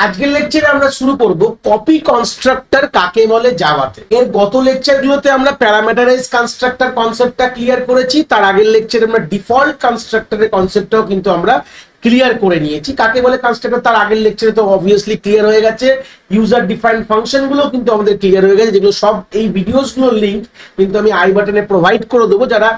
আজকের লেকচারে আমরা শুরু করব কপি কনস্ট্রাক্টর কাকে বলে জাভাতে। এর গত লেকচারগুলোতে আমরা প্যারামিটারাইজ কনস্ট্রাক্টর কনসেপ্টটা ক্লিয়ার করেছি, তার আগের লেকচারে আমরা ডিফল্ট কনস্ট্রাক্টরের কনসেপ্টটাও কিন্তু আমরা ক্লিয়ার করে নিয়েছি। কাকে বলে কনস্ট্রাক্টর তার আগের লেকচারে তো অবভিয়াসলি ক্লিয়ার হয়ে গেছে। ইউজার ডিফাইন্ড ফাংশন গুলো কিন্তু আমাদের ক্লিয়ার হয়ে গেছে, যেগুলো সব এই ভিডিওস গুলোর লিঙ্ক কিন্তু আমি আই বাটনে প্রোভাইড করে দেবো। যারা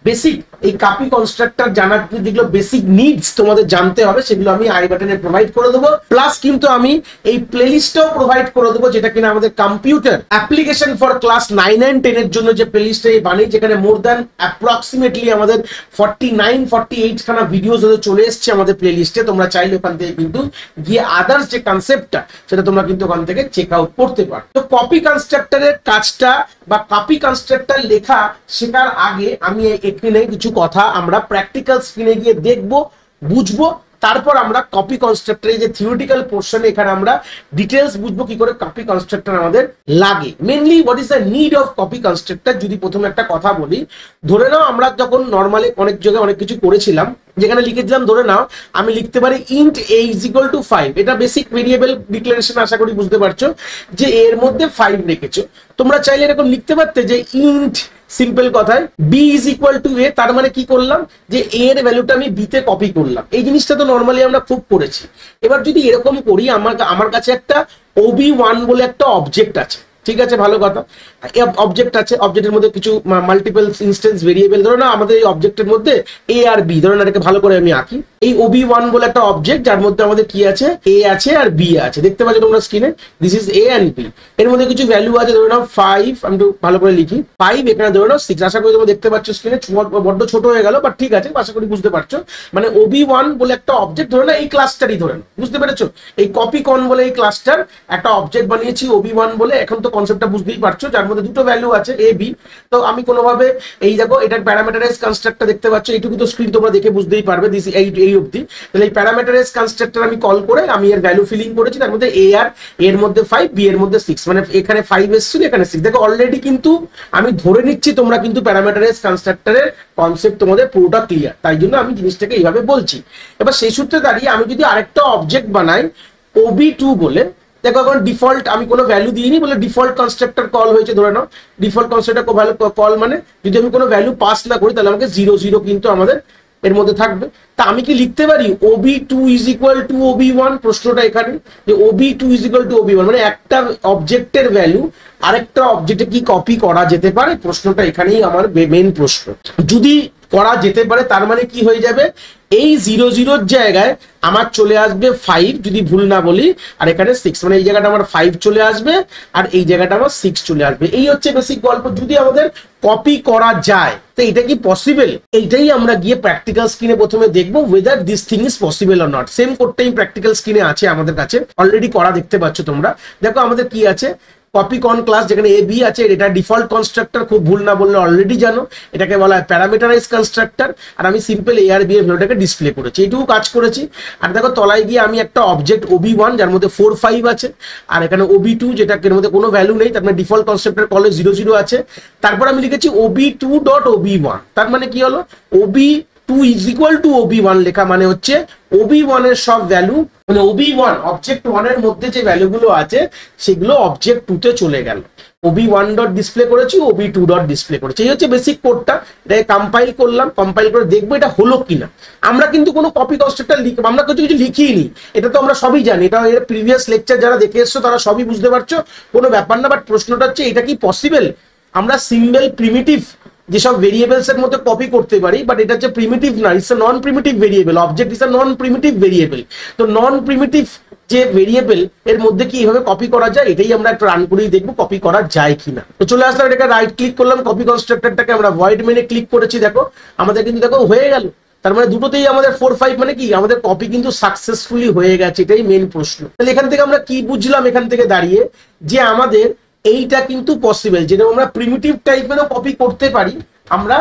বেসিক এই কপি কনস্ট্রাক্টর জানার যেগুলো বেসিক নিডস তোমাদের জানতে হবে সেগুলো আমি আই বাটনে প্রোভাইড করে দেবো। প্লাস কিন্তু আমি এই প্লেলিস্টটাও প্রোভাইড করে দেবো, যেটা কিনা আমাদের computer application for class 9 and 10 এর জন্য যে প্লেলিস্টটা বানিয়ে, যেখানে মোর দ্যান অ্যাপ্রক্সিমেটলি আমাদের 49-48 খানা ভিডিওস চলে এসছে আমাদের প্লেলিস্টে। তোমরা চাইলে ওখান থেকে কিন্তু গিয়ে আদার্স যে কনসেপ্টটা সেটা তোমরা কিন্তু ওখান থেকে চেক আউট করতে পারো। তো কপি কনস্ট্রাক্টরের কাজটা বা কপি কনস্ট্রাক্টর লেখা শেখার আগে আমি এখানে কিছু কথা আমরা প্র্যাকটিক্যাল স্ক্রিনে গিয়ে দেখবো, বুঝবো, তারপর আমরা কপি কনস্ট্রাক্টরের যে থিওরিটিক্যাল পোর্শনে এখানে আমরা ডিটেলস বুঝবো কি করে কপি কনস্ট্রাক্টর আমাদের লাগে। Mainly what is the need of copy constructor. যদি প্রথমে একটা কথা বলি, ধরে নাও আমরা যখন নর্মালি অনেক জায়গায় অনেক কিছু করেছিলাম, যেখানে লিখেছিলাম ধরে নাও আমি লিখতে পারি ইন্ট a = 5। এটা বেসিক ভেরিয়েবল ডিক্লারেশন, আশা করি বুঝতে পারছো যে এর মধ্যে 5 রেখেছো। তোমরা চাইলে এরকম লিখতে পারতে যে ইন্ট সিম্পল কথায় b = a। তার মানে কি করলাম যে a এর ভ্যালুটা আমি b তে কপি করলাম। এই জিনিসটা তো নর্মালি আমরা খুব করেছি। এবার যদি এরকম করি, আমার কাছে একটা ob1 বলে একটা অবজেক্ট আছে, ঠিক আছে, ভালো কথা। অবজেক্ট আছে, অবজেক্টের মধ্যে কিছু মাল্টিপল ইনস্টেন্স ভেরিয়েবল, ধরো না আমাদের এই অবজেক্টের মধ্যে a আর b, ধরো না এটাকে ভালো করে আমি আঁকি। এই ob1 বলে একটা অবজেক্ট, যার মধ্যে আমাদের কি আছে, a আছে আর b আছে, দেখতে পাচ্ছ তোমরা স্ক্রিনে। This is a and b। এর মধ্যে কিছু ভ্যালু আছে, ধরে নাও 5, আমি একটু ভালো করে লিখি 5, এখানে ধরে নাও 6। আশা করি তোমরা দেখতে পাচ্ছ স্ক্রিনে, বড্ড ছোট হয়ে গেল, বাট ঠিক আছে, আশা করি বুঝতে পারছো। মানে ob1 বলে একটা অবজেক্ট, ধরে না এই ক্লাসটারই ধরে নাও, বুঝতে পেরেছো। এই কপি কন বলে এই ক্লাসটার একটা অবজেক্ট বানিয়েছি ob1 বলে। এখন তো কনসেপ্টটা বুঝতেই পারছো, যার মধ্যে দুটো ভ্যালু আছে a b। তো আমি কোনোভাবে এই দেখো এটার প্যারামিটারাইজ কনস্ট্রাক্টর দেখতে পাচ্ছ, এইটুকু তো স্ক্রিন তোমরা দেখে বুঝতেই পারবে, দিস এই অবধি। তাহলে এই প্যারামিটারাইজ কনস্ট্রাক্টর আমি কল করে আমি এর ভ্যালু ফিলিং করেছি, তার মধ্যে a আর এর মধ্যে 5, b এর মধ্যে 6, মানে এখানে 5 এসেছিল, এখানে 6। দেখো অলরেডি কিন্তু আমি ধরে নিচ্ছি তোমরা কিন্তু প্যারামিটারাইজ কনস্ট্রাক্টরের কনসেপ্ট তোমাদের পুরোটা ক্লিয়ার, তাই জন্য আমি জিনিসটাকে এইভাবে বলছি। এবার সেই সূত্রে দাঁড়িয়ে আমি যদি আরেকটা অবজেক্ট বানাই ob2 বলে, দেখো এখন ডিফল্ট আমি কোনো ভ্যালু দিইনি বলে ডিফল্ট কনস্ট্রাক্টর কল হয়েছে। ধরে নাও ডিফল্ট কনস্ট্রাক্টর কল মানে যদি আমি কোনো ভ্যালু পাস না করি তাহলে আমাকে 0 0 কিন্তু আমাদের এর মধ্যে থাকবে। তা আমি কি লিখতে পারি ob2 = ob1? প্রশ্নটা এখানে যে ob2 = ob1 মানে একটা অবজেক্টের ভ্যালু আরেকটা অবজেক্টে কি কপি করা যেতে পারে? প্রশ্নটা এখানেই আমার মেইন প্রশ্ন। যদি করা যেতে পারে তার মানে কি হয়ে যাবে, এই 0 0 জায়গায় আমার চলে আসবে 5 যদি ভুল না বলি, আর এখানে 6, মানে এই জায়গাটা আমার 5 চলে আসবে আর এই জায়গাটা আমার 6 চলে আসবে। এই হচ্ছে বেসিক গল্প। যদি আমাদের কপি করা যায় তো এটা কি পসিবল? এইটাই আমরা গিয়ে প্র্যাকটিক্যাল স্ক্রিনে প্রথমে দেখবো whether this thing is possible or not। Same কোডটাই প্র্যাকটিক্যাল স্ক্রিনে আছে আমাদের কাছে, অলরেডি করা দেখতে পাচ্ছ তোমরা। দেখো আমাদের কি আছে, কপি কন ক্লাস, যেখানে a b আছে, এটা ডিফল্ট কনস্ট্রাক্টর, খুব ভুল না বললে অলরেডি জানো। এটাকে বলা হয় প্যারামিটারাইজ কনস্ট্রাক্টর, আর আমি সিম্পল a আর b এর ভ্যালুটাকে ডিসপ্লে করেছি, এইটুকু কাজ করেছি। আর দেখো তলায় গিয়ে আমি একটা অবজেক্ট ob1 যার মধ্যে 4 5 আছে, আর এখানে ob2 যেটার মধ্যে কোনো ভ্যালু নেই, তার মানে ডিফল্ট কনস্ট্রাক্টর কলে 0 0 আছে। তারপর আমি লিখেছি ob2.ob1। তার মানে কি হলো, ob2 = ob1 লেখা মানে হচ্ছে ob1 এর সব ভ্যালু, মানে ob1 অবজেক্ট 1 এর মধ্যে যে ভ্যালুগুলো আছে সেগুলো অবজেক্ট 2 তে চলে গেল। ob1 ডট ডিসপ্লে করেছি, ob2 ডট ডিসপ্লে করেছি। এই হচ্ছে বেসিক কোডটা। এটাকে কম্পাইল করলাম, কম্পাইল করে দেখবো এটা হলো কিনা। আমরা কিন্তু কোনো কপি কনস্ট্রাক্টর আমরা কিছু লিখিনি, এটা তো আমরা সবই জানি। এটা এর প্রিভিয়াস লেকচার যারা দেখে এসছো তারা সবই বুঝতে পারছো, কোনো ব্যাপার না। বাট প্রশ্নটা হচ্ছে এটা কি পসিবল? আমরা সিম্বল প্রিমিটিভ যেসব ভেরিয়েবলস এর মধ্যে কপি করতে পারি, বাট এটা হচ্ছে প্রিমিটিভ না, it's a non primitive variable. Object is a non primitive variable. তো নন প্রিমিটিভ যে ভেরিয়েবল এর মধ্যে কি এইভাবে কপি করা যায়, এটাই আমরা একটু রান করেই দেখবো কপি করা যায় কিনা। তো চলে আসলাম, এটাকে রাইট ক্লিক করলাম, কপি কনস্ট্রাক্টরটাকে আমরা ভয়েড মেনে ক্লিক করেছি। দেখো আমাদের কিন্তু দেখো হয়ে গেল। তার মানে দুটোতেই আমাদের 4 5, মানে কি আমাদের কপি কিন্তু সাকসেসফুলি হয়ে গেছে। এটাই মেন প্রশ্ন। তাহলে এখান থেকে আমরা কি বুঝলাম এখান থেকে দাঁড়িয়ে, যে আমাদের এইটা কিন্তু পসিবল, যেটা আমরা প্রিমিটিভ টাইপেরও কপি করতে পারি, আমরা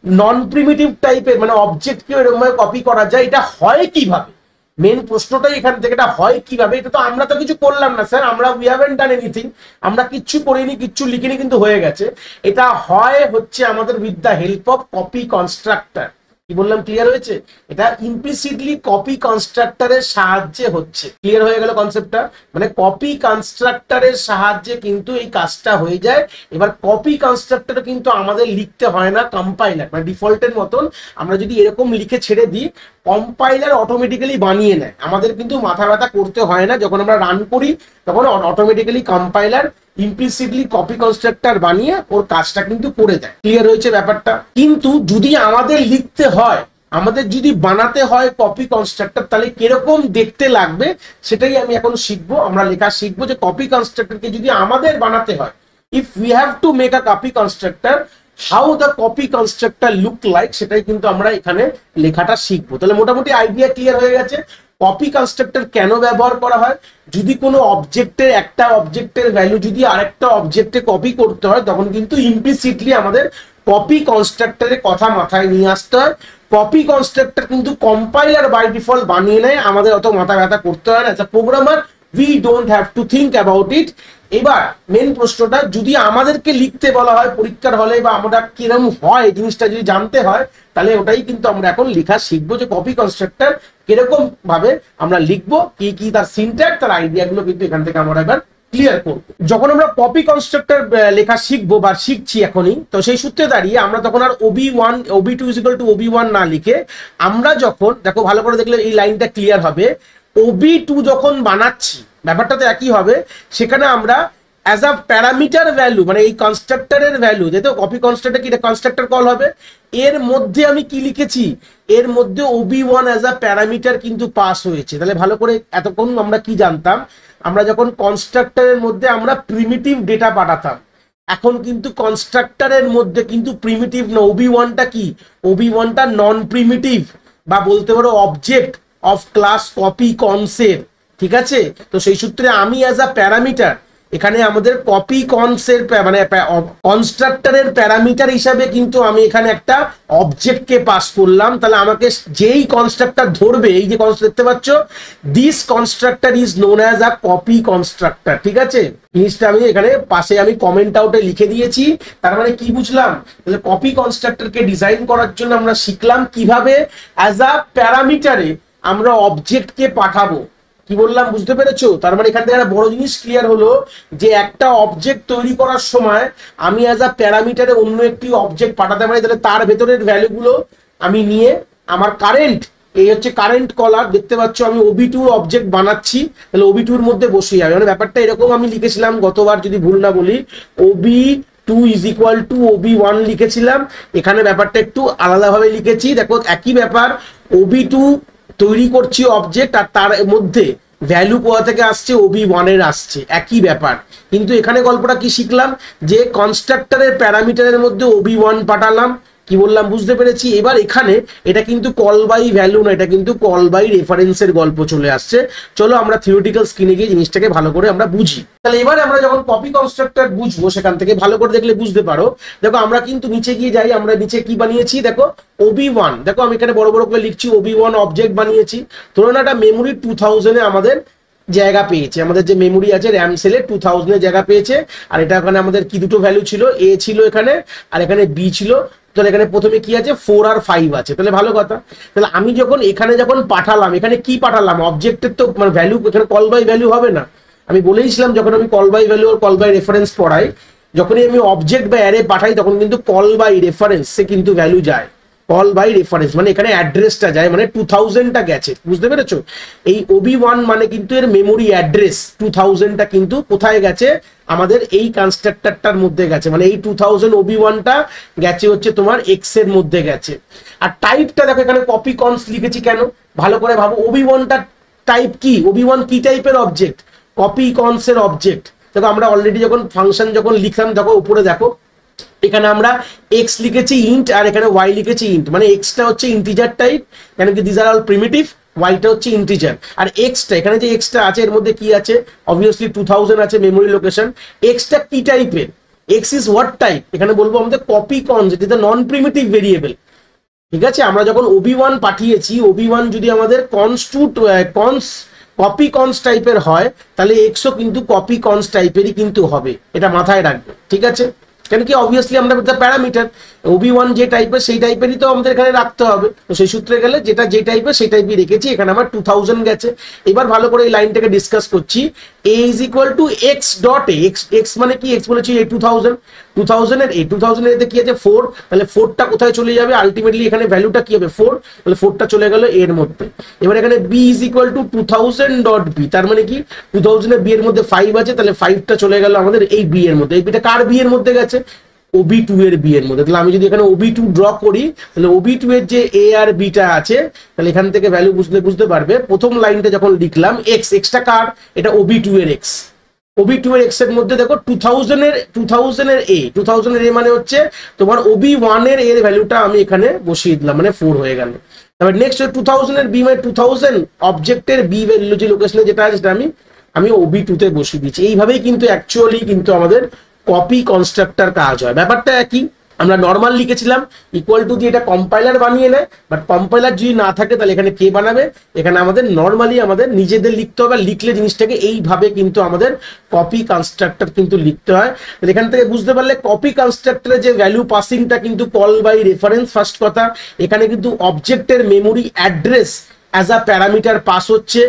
নন প্রিমিটিভ টাইপের মানে অবজেক্টকে এরকম ভাবে কপি করা যায়। এটা হয় কিভাবে, মেন প্রশ্নটাই এখান থেকে, এটা হয় কিভাবে। এটা তো আমরা তো কিছু করলাম না স্যার, আমরা উই হ্যাভেন্ট ডান এনিথিং, আমরা কিচ্ছু করিনি, কিচ্ছু লিখিনি, কিন্তু হয়ে গেছে। এটা হয় হচ্ছে আমাদের with the help of copy constructor. কি বললাম, ক্লিয়ার হয়েছে? এটা ইমপ্লিসিটলি কপি কনস্ট্রাক্টরের সাহায্যে হচ্ছে। ক্লিয়ার হয়ে গেল কনসেপ্টটা? মানে কপি কনস্ট্রাক্টরের সাহায্যে কিন্তু এই কাজটা হয়ে যায়। এবার কপি কনস্ট্রাক্টর কিন্তু আমাদের লিখতে হয় না কম্পাইলার, মানে ডিফল্টের মতন আমরা যদি এরকম লিখে ছেড়ে দিই, কম্পাইলার অটোমেটিক্যালি বানিয়ে নেয়, আমাদের কিন্তু মাথা ব্যথা করতে হয় না। যখন আমরা রান করি তখন automatically compiler implicitly copy constructor বানিয়ে ওর কাজটা কিন্তু করে দেয়। ক্লিয়ার হয়েছে ব্যাপারটা? কিন্তু যদি আমাদের লিখতে হয়, আমাদের যদি বানাতে হয় কপি কনস্ট্রাক্টর, তাহলে কিরকম দেখতে লাগবে সেটাই আমি এখন শিখবো। আমরা লেখা শিখবো যে কপি কনস্ট্রাক্টরকে যদি আমাদের বানাতে হয়, if we have to make a copy constructor, how the copy constructor look like, সেটাই কিন্তু আমরা এখানে লেখাটা শিখবো। তাহলে মোটামুটি আইডিয়া ক্লিয়ার হয়ে গেছে কপি কনস্ট্রাক্টর কেন ব্যবহার করা হয়। যদি কোনো অবজেক্টের একটা অবজেক্টের ভ্যালু যদি আরেকটা অবজেক্টে কপি করতে হয়, তখন কিন্তু ইমপ্লিসিটলি আমাদের কপি কনস্ট্রাক্টরের কথা মাথায় নিয়ে আসতে হয়। কপি কনস্ট্রাক্টর কিন্তু কম্পাইলার বাই ডিফল্ট বানিয়ে নেয়, আমাদের অত মাথা ব্যথা করতে হয় না। As a programmer we don't have to think about it. এবার মেন প্রশ্নটা, যদি আমাদেরকে লিখতে বলা হয় পরীক্ষার হলে, বা আমরা কিরকম হয় জিনিসটা যদি জানতে হয়, তাহলে ওটাই কিন্তু আমরা এখন লেখা শিখবো যে কপি কনস্ট্রাক্টর কিরকম ভাবে আমরা লিখবো, কি কি তার সিনট্যাক্স, তার আইডিয়াগুলো কিন্তু এখান থেকে আমরা এবার ক্লিয়ার করব। যখন আমরা কপি কনস্ট্রাক্টর লেখা শিখবো বা শিখছি এখনই, তো সেই সূত্রে দাঁড়িয়ে আমরা তখন আর OB2 = OB1 না লিখে, আমরা যখন দেখো ভালো করে দেখলে এই লাইনটা ক্লিয়ার হবে, OB2 যখন বানাচ্ছি ব্যাপারটা তো একই হবে। সেখানে আমরা অ্যাজ আ প্যারামিটার ভ্যালু, মানে এই কনস্ট্রাক্টরের ভ্যালু, যেহেতু কপি কনস্ট্রাক্টর কি কনস্ট্রাক্টর কল হবে, এর মধ্যে আমি কি লিখেছি, এর মধ্যে OB1 অ্যাজ আ প্যারামিটার কিন্তু পাস হয়েছে। তাহলে ভালো করে এতক্ষণ আমরা কি জানতাম, আমরা যখন কনস্ট্রাক্টরের মধ্যে আমরা প্রিমিটিভ ডেটা পাঠাতাম, এখন কিন্তু কনস্ট্রাক্টরের মধ্যে কিন্তু প্রিমিটিভ না, OB1টা কি, OB1টা নন প্রিমিটিভ, বা বলতে পারো অবজেক্ট অফ ক্লাস কপি কনসের। ঠিক আছে? তো সেই সূত্রে আমি অ্যাজ আ প্যারামিটার এখানে আমাদের কপি কনসের মানে কনস্ট্রাক্টরের প্যারামিটার হিসাবে কিন্তু আমি এখানে একটা অবজেক্টকে পাস করলাম। তাহলে আমাকে যেই কনস্ট্রাক্টর ধরবে, এই যে কনস্ট্রাক্টর দেখতে পাচ্ছ, this constructor is known as a copy constructor. ঠিক আছে? জিনিসটা আমি এখানে পাশে আমি কমেন্ট আউটে লিখে দিয়েছি। তার মানে কি বুঝলাম, তাহলে কপি কনস্ট্রাক্টরকে ডিজাইন করার জন্য আমরা শিখলাম কিভাবে অ্যাজ আ প্যারামিটারে আমরা অবজেক্টকে পাঠাবো। কি বললাম বুঝতে পেরেছো? তার মানে এখান থেকে একটা বড় জিনিস ক্লিয়ার হলো যে একটা অবজেক্ট তৈরি করার সময় আমি অ্যাজ আ প্যারামিটারে অন্য একটি অবজেক্ট পাঠাতে পারি, তাহলে তার ভেতরের ভ্যালুগুলো আমি নিয়ে আমার কারেন্ট, এই হচ্ছে কারেন্ট কলার, দেখতে পাচ্ছ আমি OB2 অবজেক্ট বানাচ্ছি, তাহলে OB2 এর মধ্যে বসে যাবে। মানে ব্যাপারটা এরকম আমি লিখেছিলাম গতবার, যদি ভুল না বলি, OB2 = OB1 লিখেছিলাম। এখানে ব্যাপারটা একটু আলাদাভাবে লিখেছি। দেখো একই ব্যাপার, OB2 তৈরি করছি অবজেক্ট, আর তার মধ্যে ভ্যালু কোথা থেকে আসছে, OB1 এর আসছে, একই ব্যাপার। কিন্তু এখানে গল্পটা কি শিখলাম, যে কনস্ট্রাক্টরের প্যারামিটারের মধ্যে OB1 পাঠালাম। কি বললাম বুঝতে পেরেছি? এবার এখানে এটা কিন্তু কল বাই ভ্যালু না, এটা কিন্তু কল বাই রেফারেন্সের গল্প চলে আসছে। চলো আমরা থিওরিটিক্যাল স্ক্রিনে গিয়ে জিনিসটাকে ভালো করে আমরা বুঝি। তাহলে এবারে আমরা যখন কপি কনস্ট্রাক্টর বুঝবো, সেখান থেকে ভালো করে দেখলে বুঝতে পারো। দেখো আমরা কিন্তু নিচে গিয়ে যাই, আমরা নিচে কি বানিয়েছি দেখো, OB1, দেখো আমি এখানে বড় বড় করে লিখছি, OB1 অবজেক্ট বানিয়েছি। ধরুন একটা মেমোরি 2000 এ আমাদের জায়গা পেয়েছে, আমাদের যে মেমোরি আছে র্যাম সেলে 2000 এর জায়গা পেয়েছে। আর এটা এখানে আমাদের কি দুটো ভ্যালু ছিল, A ছিল এখানে, আর এখানে B ছিল। তাহলে এখানে প্রথমে কি আছে, 4 আর 5 আছে। তাহলে ভালো কথা। তাহলে আমি যখন এখানে যখন পাঠালাম, এখানে কি পাঠালাম, অবজেক্টের তো মানে ভ্যালু, এখানে কল বাই ভ্যালু হবে না। আমি বলেইছিলাম যখন আমি কল বাই ভ্যালু আর কল বাই রেফারেন্স পড়াই, যখনই আমি অবজেক্ট বা অ্যারে পাঠাই, তখন কিন্তু কল বাই রেফারেন্সে কিন্তু ভ্যালু যায়। কল বাই রেফারেন্স মানে এখানে অ্যাড্রেসটা যায়, মানে 2000টা গেছে। বুঝতে পেরেছো? এই OB1 মানে কিন্তু এর মেমোরি অ্যাড্রেস 2000টা কিন্তু কোথায় গেছে, আমাদের এই কনস্ট্রাক্টরটার মধ্যে গেছে। মানে এই 2000 OB1টা গেছে হচ্ছে তোমার X এর মধ্যে গেছে। আর টাইপটা দেখো এখানে কপি কনস লিখেছি কেন, ভালো করে ভাবো। OB1টা টাইপ কি, OB1 কি টাইপের অবজেক্ট, কপি কনসের অবজেক্ট। দেখো আমরা অলরেডি যখন ফাংশন যখন লিখলাম, দেখো উপরে দেখো এখানে আমরা x লিখেছি ইন্ট, আর এখানে y লিখেছি ইন্ট। মানে xটা হচ্ছে ইন্টিজার টাইপ, কেন কি দিস আর অল প্রিমিটিভ, yটা হচ্ছে ইন্টিজার। আর xটা এখানে যে xটা আছে, এর মধ্যে কি আছে, অবভিয়াসলি 2000 আছে মেমোরি লোকেশন। xটা কি টাইপের, x ইজ হোয়াট টাইপ, এখানে বলবো আমাদের copy cons, it is the non primitive variable. ঠিক আছে? আমরা যখন OB1 পাঠিয়েছি, OB1 যদি আমাদের কপি কনস টাইপের হয়, তাহলে এক্সও কিন্তু কপি কনস টাইপেরই কিন্তু হবে, এটা মাথায় রাখবে। ঠিক আছে? কেন কি অবভিয়াসলি আমরা প্যারামিটার OB1 যে টাইপের সেই টাইপেরই তো আমাদের এখানে রাখতে হবে। তো সেই সূত্রে গেলে যেটা যে টাইপের সেই টাইপই রেখেছি। এখানে আমার 2000 গেছে। এবার ভালো করে এই লাইনটাকে ডিসকাস করছি। a is equal to x dot a, x মানে কি, x বলেছি এই 2000 এর এতে কি আছে 4, তাহলে 4টা কোথায় চলে যাবে, আলটিমেটলি এখানে ভ্যালুটা কি হবে 4, তাহলে 4টা চলে গেল এর মধ্যে। এবার এখানে b is equal to 2000 dot b, তার মানে কি 2000 এর b এর মধ্যে 5 আছে, তাহলে 5টা চলে গেল আমাদের এই b এর মধ্যে। এই বিটা কার b এর মধ্যে গেছে, OB2 এর b এর মধ্যে। তাহলে আমি যদি এখানে OB2 ড্র করি, তাহলে OB2 এর যে a আর b টা আছে, তাহলে এখান থেকে ভ্যালু বুঝতে পারবে। প্রথম লাইনটা যখন লিখলাম x টা কার, এটা OB2 এর x, OB2 এর x এর মধ্যে দেখো 2000 এর a মানে হচ্ছে তোমার OB1 এর এর ভ্যালুটা আমি এখানে বসিয়ে দিলাম, মানে 4 হয়ে গেল। তারপর নেক্সট 2000 এর b মানে 2000 অবজেক্টের b ভ্যালু যে লোকেশনে যেটা আছে সেটা আমি OB2 তে বসিয়ে দিচ্ছি। এইভাবেই কিন্তু অ্যাকচুয়ালি কিন্তু আমাদের কপি কনস্ট্রাক্টর কাজ হয়। ব্যাপারটা একই, আমরা নর্মাল লিখেছিলাম ইকুয়াল টু দিয়ে এটা কম্পাইলার বানিয়ে নেয়, বাট কম্পাইলার যদি না থাকে তাহলে এখানে কে বানাবে, এখানে আমাদের নর্মালি আমাদের নিজেদের লিখতে হবে। লিখলে জিনিসটাকে এইভাবে কিন্তু আমাদের কপি কনস্ট্রাক্টর কিন্তু লিখতে হয়। তাহলে এখান থেকে বুঝতে পারলে কপি কনস্ট্রাক্টরের যে ভ্যালু পাসিংটা কিন্তু কল বাই রেফারেন্স। ফার্স্ট কথা, এখানে কিন্তু অবজেক্টের memory address as a parameter pass হচ্ছে।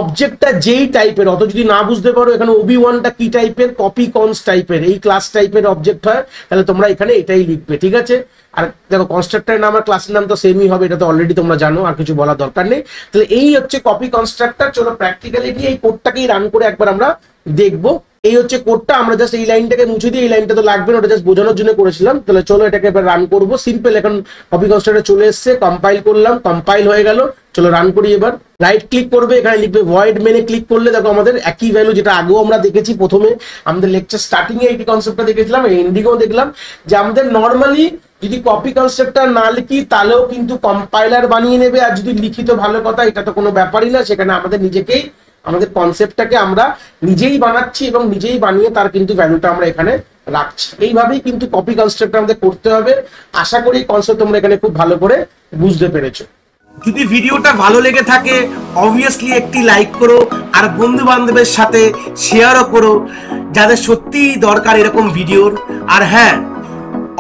অবজেক্টটা যেই টাইপের, অত যদি না বুঝতে পারো এখানে OB1টা কি টাইপের, কপি কনস টাইপের, এই ক্লাস টাইপের অবজেক্ট হয়, তাহলে তোমরা এখানে এটাই লিখবে, ঠিক আছে। আর দেখো কনস্ট্রাক্টরের নাম আর ক্লাসের নাম তো সেমই হবে, এটা তো অলরেডি তোমরা জানো, আর কিছু বলার দরকার নেই। তাহলে এই হচ্ছে কপি কনস্ট্রাক্টর। চলো প্র্যাকটিক্যালি গিয়ে এই কোডটাকেই রান করে একবার আমরা দেখবো। এই হচ্ছে কোডটা, আমরা জাস্ট এই লাইনটাকে মুছে দিই, এই লাইনটা তো লাগবে না, ওটা জাস্ট বোঝানোর জন্য করেছিলাম। তাহলে চলো এটাকে এবার রান করবো। সিম্পল, এখন কপি কনস্ট্রাক্টর চলে এসেছে, কম্পাইল করলাম, কম্পাইল হয়ে গেল। চলো রান করি। এবার রাইট ক্লিক করবে, এখানে লিখবে ভয়েড মেনে ক্লিক করলে দেখো আমাদের একই ভ্যালু যেটা আগেও আমরা দেখেছি। প্রথমে আমাদের লেকচার স্টার্টিং এ এই কনসেপ্টটা দেখেছিলাম, এন্ডিংও দেখলাম যে আমাদের নর্মালি যদি কপি কনসেপ্টটা না লিখি তাহলেও কিন্তু কম্পাইলার বানিয়ে নেবে, আর যদি লিখি তো ভালো কথা, এটা তো কোনো ব্যাপারই না। সেখানে আমাদের নিজেকেই আমাদের কনসেপ্টটাকে আমরা নিজেই বানাচ্ছি এবং নিজেই বানিয়ে তার কিন্তু ভ্যালুটা আমরা এখানে রাখছি। এইভাবেই কিন্তু কপি কনসেপ্টটা আমাদের করতে হবে। আশা করি কনসেপ্ট তোমরা এখানে খুব ভালো করে বুঝতে পেরেছো। যদি ভিডিওটা ভালো লেগে থাকে অবভিয়াসলি একটি লাইক করো, আর বন্ধু বান্ধবের সাথে শেয়ারও করো যাদের সত্যিই দরকার এরকম ভিডিওর। আর হ্যাঁ,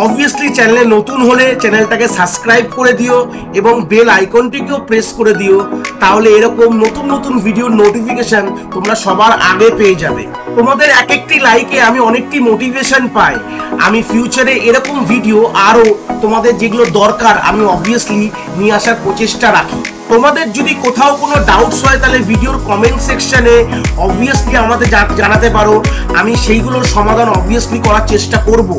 অবভিয়াসলি চ্যানেলে নতুন হলে চ্যানেলটাকে সাবস্ক্রাইব করে দিও এবং বেল আইকনটিকেও প্রেস করে দিও, তাহলে এরকম নতুন নতুন ভিডিওর নোটিফিকেশন তোমরা সবার আগে পেয়ে যাবে। তোমাদের এক একটি লাইকে আমি অনেকটি মোটিভেশন পাই, আমি ফিউচারে এরকম ভিডিও আরো তোমাদের যেগুলো দরকার আমি অবভিয়াসলি নিয়ে আসার প্রচেষ্টা রাখি। তোমাদের যদি কোথাও কোনো ডাউটস হয় তাহলে ভিডিওর কমেন্ট সেকশনে অবভিয়াসলি আমাদের জানাতে পারো, আমি সেইগুলোর সমাধান অবভিয়াসলি করার চেষ্টা করব।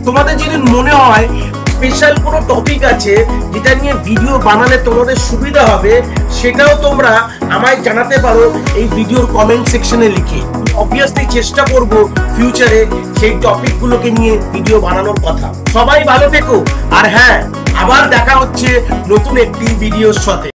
তোমাদের যদি মনে হয় স্পেশাল কোনো টপিক আছে যেটা নিয়ে ভিডিও বানালে তোমাদের সুবিধা হবে, সেটাও তোমরা আমায় জানাতে পারো এই ভিডিওর কমেন্ট সেকশনে লিখে। অবভিয়াসলি চেষ্টা করব ফিউচারে সেই টপিকগুলোকে নিয়ে ভিডিও বানানোর কথা। সবাই ভালো থেকো, আর হ্যাঁ, আবার দেখা হচ্ছে নতুন একটি ভিডিওর সাথে।